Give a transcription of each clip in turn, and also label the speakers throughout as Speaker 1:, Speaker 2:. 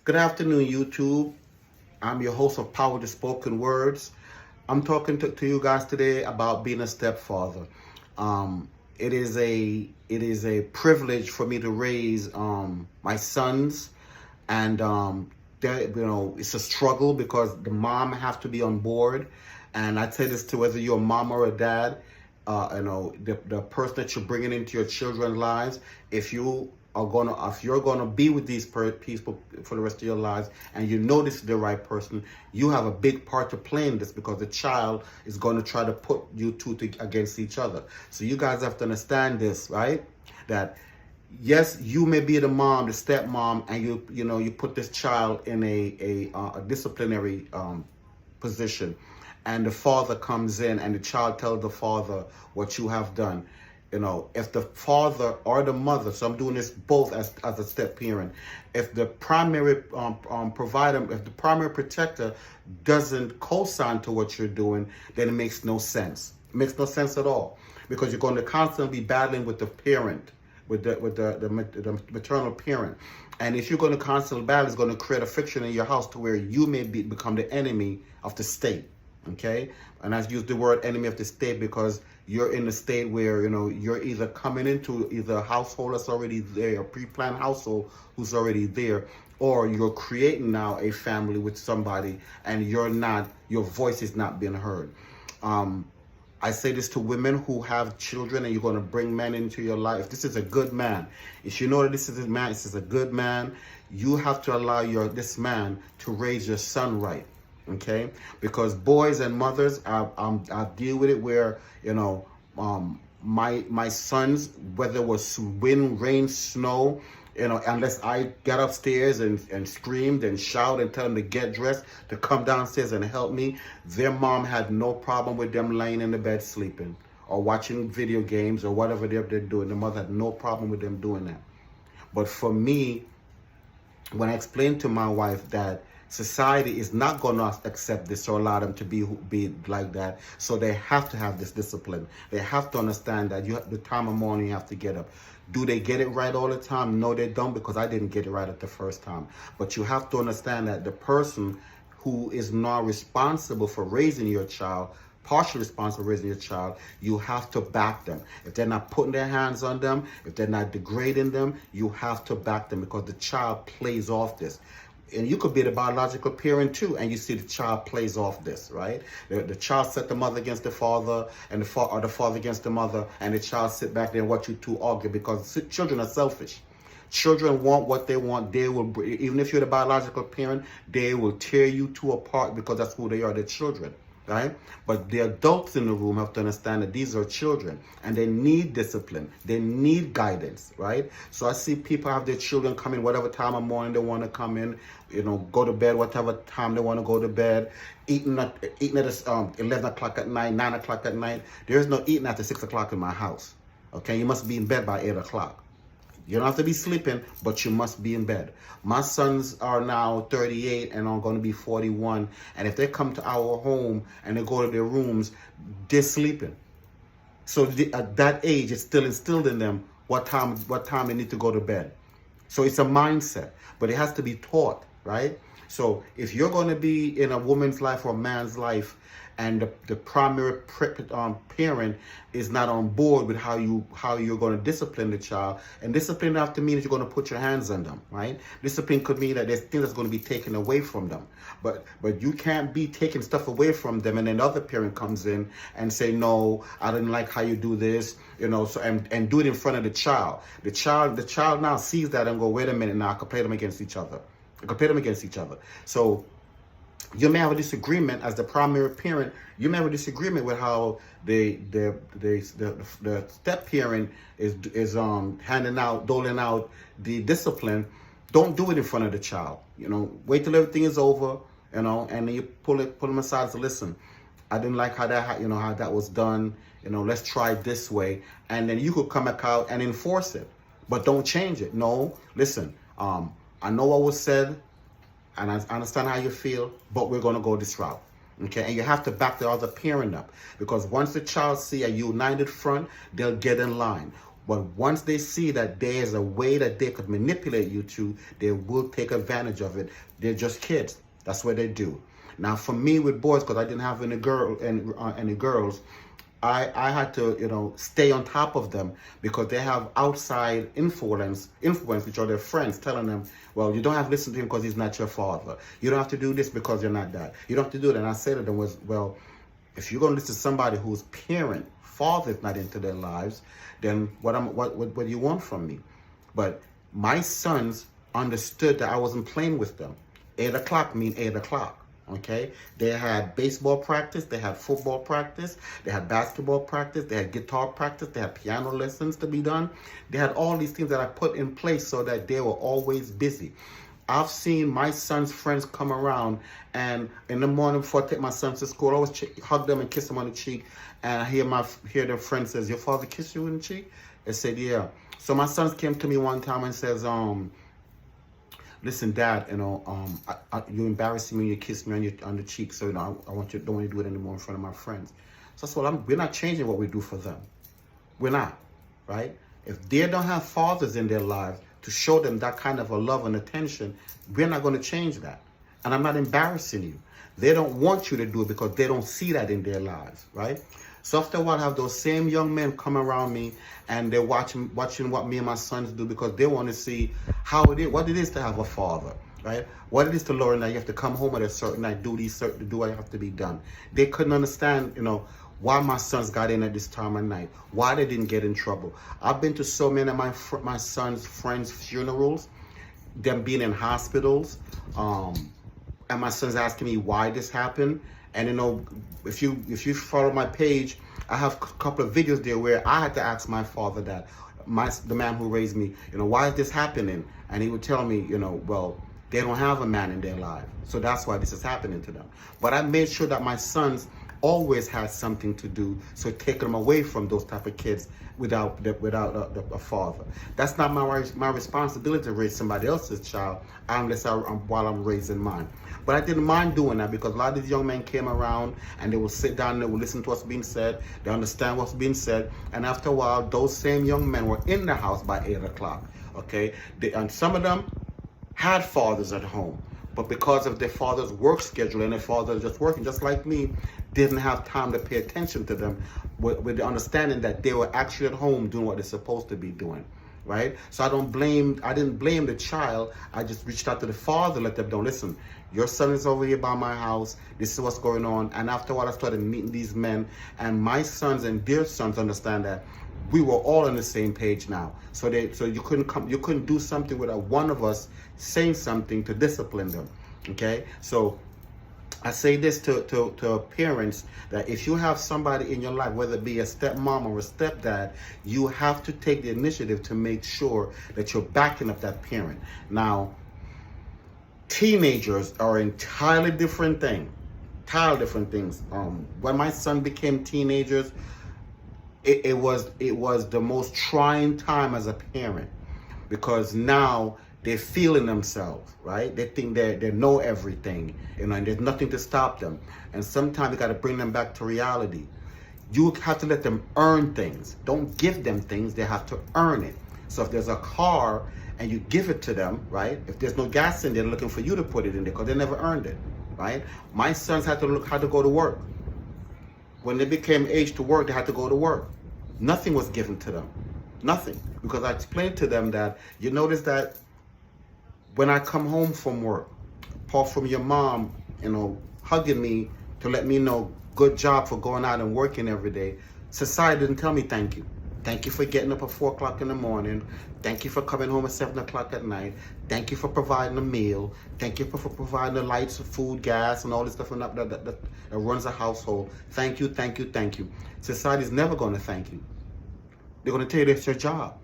Speaker 1: Good afternoon, YouTube. I'm your host of Power to Spoken Words. I'm talking to you guys today about being a stepfather. It is a privilege for me to raise my sons, and it's a struggle because the mom have to be on board. And I say this to whether you're a mom or a dad, the person that you're bringing into your children's lives, if you're gonna be with these people for the rest of your lives, and you know this is the right person, you have a big part to play in this because the child is going to try to put you two against each other. So you guys have to understand this, right? That yes, you may be the mom, the stepmom, and you put this child in a disciplinary position, and the father comes in and the child tells the father what you have done. If the father or the mother, so I'm doing this both as a step parent, if the primary provider, if the primary protector doesn't co-sign to what you're doing, then it makes no sense. It makes no sense at all, because you're going to constantly be battling with the parent, with the maternal parent. And if you're going to constantly battle, it's going to create a friction in your house to where you may become the enemy of the state. Okay, and I use the word enemy of the state because you're in a state where you're either coming into either a household that's already there, a pre-planned household who's already there, or you're creating now a family with somebody and your voice is not being heard. I say this to women who have children and you're going to bring men into your life. If this is a good man, if you know that this is a good man, you have to allow this man to raise your son right. Okay, because boys and mothers, I deal with it where my sons, whether it was wind, rain, snow, unless I got upstairs and screamed and shouted and tell them to get dressed, to come downstairs and help me, their mom had no problem with them laying in the bed sleeping or watching video games or whatever they're doing. The mother had no problem with them doing that. But for me, when I explained to my wife that society is not going to accept this or allow them to be like that, so they have to have this discipline. They have to understand that the time of morning you have to get up. Do they get it right all the time? No, they don't, because I didn't get it right at the first time. But you have to understand that the person who is now responsible for raising your child, partially responsible for raising your child, you have to back them. If they're not putting their hands on them, if they're not degrading them, you have to back them, because the child plays off this. And you could be the biological parent too, and you see the child plays off this, right? The child set the mother against the father, and the father against the mother, and the child sit back there and watch you two argue, because children are selfish. Children want what they want. They will, even if you're the biological parent, they will tear you two apart because that's who they are. They're children. Right? But the adults in the room have to understand that these are children and they need discipline. They need guidance, right? So I see people have their children come in whatever time of morning they want to come in, go to bed whatever time they want to go to bed, eating at 11 o'clock at night, 9 o'clock at night. There's no eating after 6 o'clock in my house. Okay? You must be in bed by 8 o'clock. You don't have to be sleeping, but you must be in bed. My sons are now 38 and are going to be 41. And if they come to our home and they go to their rooms, they're sleeping. So at that age, it's still instilled in them what time they need to go to bed. So it's a mindset, but it has to be taught, right? So if you're going to be in a woman's life or a man's life, and the primary parent is not on board with how you're going to discipline the child, and discipline doesn't have to mean that you're going to put your hands on them, right? Discipline could mean that there's things that's going to be taken away from them, but you can't be taking stuff away from them, and then the other parent comes in and say, no, I didn't like how you do this, so and do it in front of the child. The child now sees that and go, wait a minute, now I can play them against each other. So you may have a disagreement as the primary parent. You may have a disagreement with how the step parent is doling out the discipline. Don't do it in front of the child. Wait till everything is over. And then you pull them aside and say, listen, I didn't like how that was done. Let's try it this way. And then you could come back out and enforce it, but don't change it. No, listen. I know what was said, and I understand how you feel, but we're going to go this route. Okay, and you have to back the other parent up, because once the child see a united front, they'll get in line. But once they see that there's a way that they could manipulate you to, they will take advantage of it. They're just kids. That's what they do. Now, for me with boys, because I didn't have any girls, I had to, stay on top of them because they have outside influence, which are their friends, telling them, well, you don't have to listen to him because he's not your father. You don't have to do this because you're not that. You don't have to do that. And I said to them was, well, if you're going to listen to somebody whose father is not into their lives, then what do you want from me? But my sons understood that I wasn't playing with them. 8 o'clock mean 8 o'clock. Okay, they had baseball practice, they had football practice, they had basketball practice, they had guitar practice, they had piano lessons to be done. They had all these things that I put in place so that they were always busy. I've seen my son's friends come around, and in the morning before I take my sons to school, I always hug them and kiss them on the cheek. And I hear their friend says, "Your father kissed you in the cheek?" I said, "Yeah." So my sons came to me one time and says, "Listen, Dad, you're embarrassing me when you kiss me on the cheek, so I don't want to do it anymore in front of my friends." So I said, well, we're not changing what we do for them. We're not, right? If they don't have fathers in their lives to show them that kind of a love and attention, we're not going to change that. And I'm not embarrassing you. They don't want you to do it because they don't see that in their lives, right? So after a while, I have those same young men come around me, and they're watching what me and my sons do because they want to see what it is to have a father, right? What it is to learn that you have to come home at a certain night, do what have to be done. They couldn't understand, why my sons got in at this time of night, why they didn't get in trouble. I've been to so many of my son's friends' funerals, them being in hospitals, and my son's asking me why this happened. And if you follow my page, I have a couple of videos there where I had to ask my father that, the man who raised me, why is this happening? And he would tell me, well, they don't have a man in their life, so that's why this is happening to them. But I made sure that my sons always had something to do, so taking them away from those type of kids without a father. That's not my responsibility to raise somebody else's child while I'm raising mine. But I didn't mind doing that because a lot of these young men came around and they will sit down and they will listen to what's being said. They understand what's being said. And after a while, those same young men were in the house by 8 o'clock. Okay? And some of them had fathers at home. But because of their father's work schedule and their father just working, just like me, didn't have time to pay attention to them with the understanding that they were actually at home doing what they're supposed to be doing. Right? So I didn't blame the child. I just reached out to the father, let them know, listen, your son is over here by my house. This is what's going on. And after a while, I started meeting these men, and my sons and their sons understand that we were all on the same page now. So you couldn't do something without one of us saying something to discipline them. Okay? So I say this to parents, that if you have somebody in your life, whether it be a stepmom or a stepdad, you have to take the initiative to make sure that you're backing up that parent. Now, teenagers are entirely different things. When my son became teenagers, it was the most trying time as a parent, because now they're feeling themselves, right? They think they know everything, and there's nothing to stop them. And sometimes you got to bring them back to reality. You have to let them earn things. Don't give them things. They have to earn it. So if there's a car and you give it to them, right? If there's no gas in there, they're looking for you to put it in there because they never earned it, right? My sons had to go to work. When they became age to work, they had to go to work. Nothing was given to them. Nothing. Because I explained to them that, you notice that when I come home from work, apart from your mom, hugging me to let me know, good job for going out and working every day, society didn't tell me thank you. Thank you for getting up at 4 o'clock in the morning. Thank you for coming home at 7 o'clock at night. Thank you for providing a meal. Thank you for providing the lights, food, gas, and all this stuff that runs a household. Thank you, thank you, thank you. Society's never going to thank you. They're going to tell you that's your job.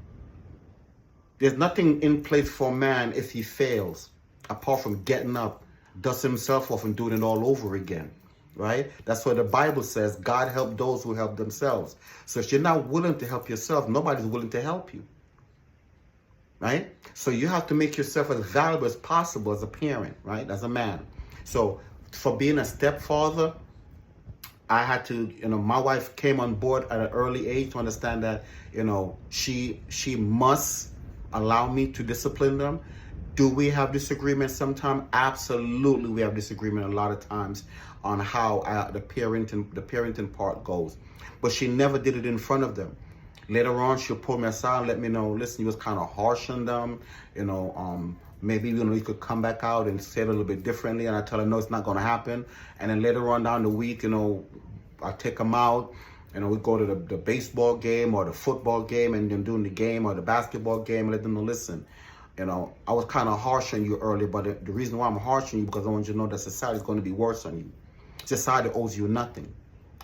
Speaker 1: There's nothing in place for man if he fails, apart from getting up, dust himself off, and doing it all over again. Right? That's what the Bible says. God help those who help themselves. So if you're not willing to help yourself, nobody's willing to help you. Right? So you have to make yourself as valuable as possible as a parent, right? As a man. So for being a stepfather, I had to, my wife came on board at an early age to understand that, she must allow me to discipline them. Do we have disagreements sometimes? Absolutely, we have disagreement a lot of times on how the parenting part goes. But she never did it in front of them. Later on, she'll pull me aside and let me know, listen, you was kind of harsh on them, maybe, you could come back out and say it a little bit differently. And I tell her, no, it's not going to happen. And then later on down the week, I take them out, we go to the baseball game or the football game, and then during the game or the basketball game, let them know, listen, I was kind of harsh on you earlier, but the reason why I'm harsh on you because I want you to know that society is going to be worse on you. Society owes you nothing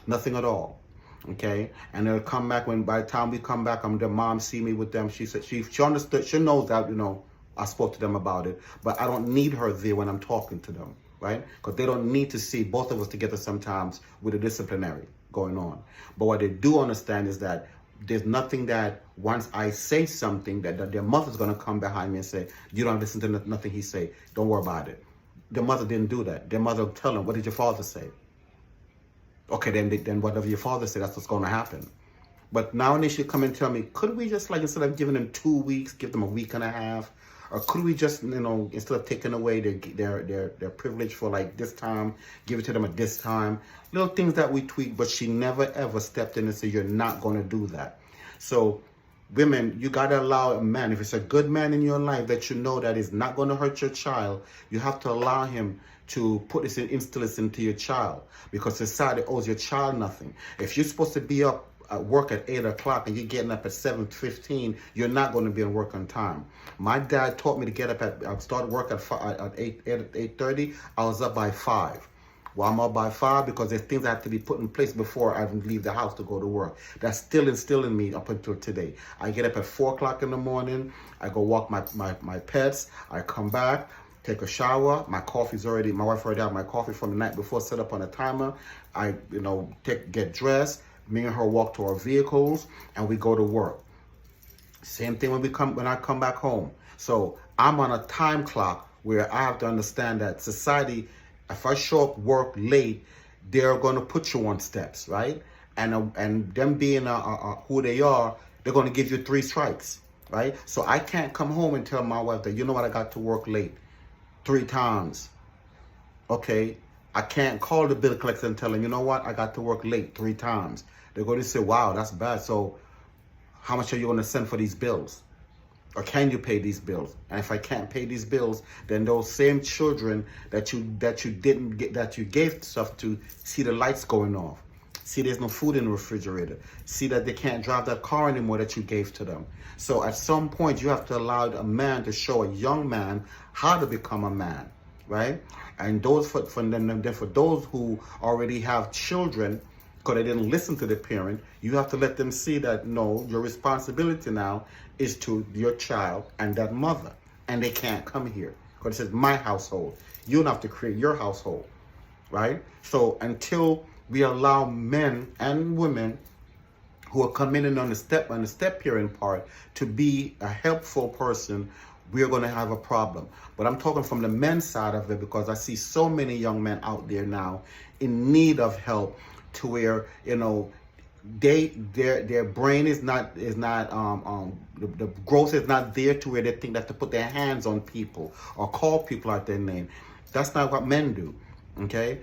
Speaker 1: at all. Okay, and they'll come back by the time we come back, their mom see me with them. She said she understood. She knows that I spoke to them about it, but I don't need her there when I'm talking to them, right? Because they don't need to see both of us together sometimes with a disciplinary going on. But what they do understand is that there's nothing that once I say something that their mother's going to come behind me and say, you don't listen to nothing he say. Don't worry about it. Their mother didn't do that. Their mother will tell them, what did your father say? Okay, then whatever your father said, that's what's going to happen. But now they should come and tell me, could we just, like, instead of giving them 2 weeks, give them a week and a half? Or could we just, instead of taking away their privilege for like this time, give it to them at this time? Little things that we tweak, but she never ever stepped in and said, you're not going to do that. So women, you got to allow a man, if it's a good man in your life that you know that is not going to hurt your child, you have to allow him to instill this into your child, because society owes your child nothing. If you're supposed to be up at work at 8 o'clock and you're getting up at 7:15, you're not going to be at work on time. My dad taught me to get up I started work at 8:30. I was up by 5. Well, I'm up by 5 because there's things that have to be put in place before I even leave the house to go to work. That's still instilled in me up until today. I get up at 4 o'clock in the morning. I go walk my pets. I come back, take a shower. My wife already had my coffee from the night before, set up on a timer. I, get dressed. Me and her walk to our vehicles and we go to work. Same thing when I come back home. So I'm on a time clock where I have to understand that society, if I show up work late, they're going to put you on steps, right? And them being who they are, they're going to give you 3 strikes, right? So I can't come home and tell my wife that, you know what, I got to work late 3 times. Okay, I can't call the bill collector and tell them, you know what, I got to work late 3 times. They're going to say, wow, that's bad. So how much are you going to send for these bills? Or can you pay these bills? And if I can't pay these bills, then those same children that you gave stuff to, see the lights going off. See there's no food in the refrigerator. See that they can't drive that car anymore that you gave to them. So at some point, you have to allow a man to show a young man how to become a man, right? And for those who already have children, because they didn't listen to the parent, you have to let them see that, no, your responsibility now is to your child and that mother. And they can't come here. Because it says my household. You don't have to create your household, right? So until we allow men and women who are coming in on the step parent part to be a helpful person, we're going to have a problem. But I'm talking from the men's side of it, because I see so many young men out there now in need of help, to where their brain is not the growth is not there to where they think they have to put their hands on people or call people out their name. That's not what men do. Okay,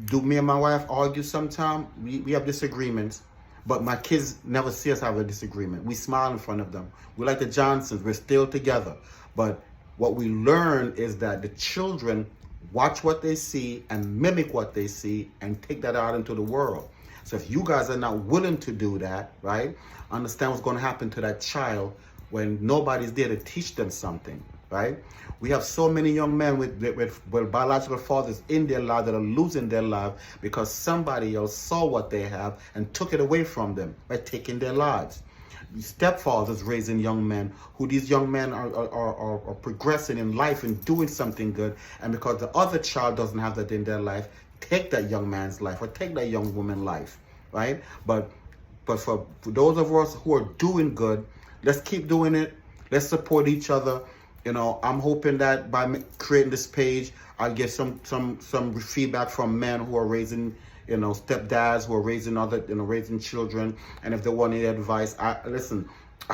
Speaker 1: do me and my wife argue sometimes? We have disagreements, but my kids never see us have a disagreement. We smile in front of them. We're like the Johnsons. We're still together. But what we learn is that the children watch what they see and mimic what they see and take that out into the world. So if you guys are not willing to do that, right, understand what's going to happen to that child when nobody's there to teach them something, right? We have so many young men with biological fathers in their lives that are losing their lives because somebody else saw what they have and took it away from them by taking their lives. Stepfathers raising young men, who these young men are progressing in life and doing something good, and because the other child doesn't have that in their life, take that young man's life or take that young woman's life, right? But for those of us who are doing good, let's keep doing it. Let's support each other. I'm hoping that by creating this page, I'll get some feedback from men who are raising stepdads who are raising raising children, and if they want any advice, I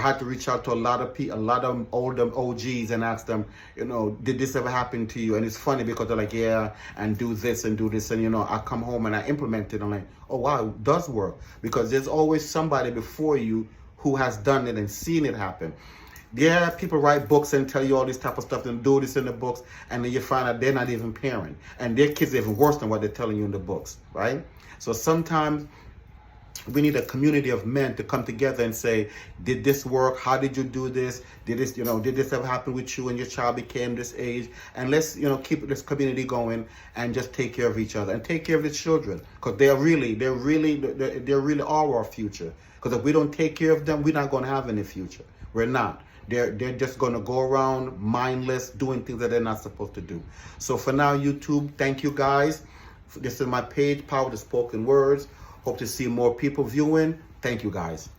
Speaker 1: had to reach out to a lot of people, a lot of older OGs, and ask them, did this ever happen to you? And it's funny because they're like, yeah, and do this and do this. And, I come home and I implement it. I'm like, oh, wow, it does work. Because there's always somebody before you who has done it and seen it happen. Yeah, people write books and tell you all this type of stuff and do this in the books, and then you find out they're not even parent. And their kids are even worse than what they're telling you in the books, right? So sometimes we need a community of men to come together and say, did this work? How did you do this? Did this ever happen with you when your child became this age? And let's, keep this community going and just take care of each other and take care of the children, because they're really are our future. Because if we don't take care of them, we're not going to have any future. We're not. They're just going to go around mindless, doing things that they're not supposed to do. So for now, YouTube, thank you guys. This is my page, Power to Spoken Words. Hope to see more people viewing. Thank you, guys.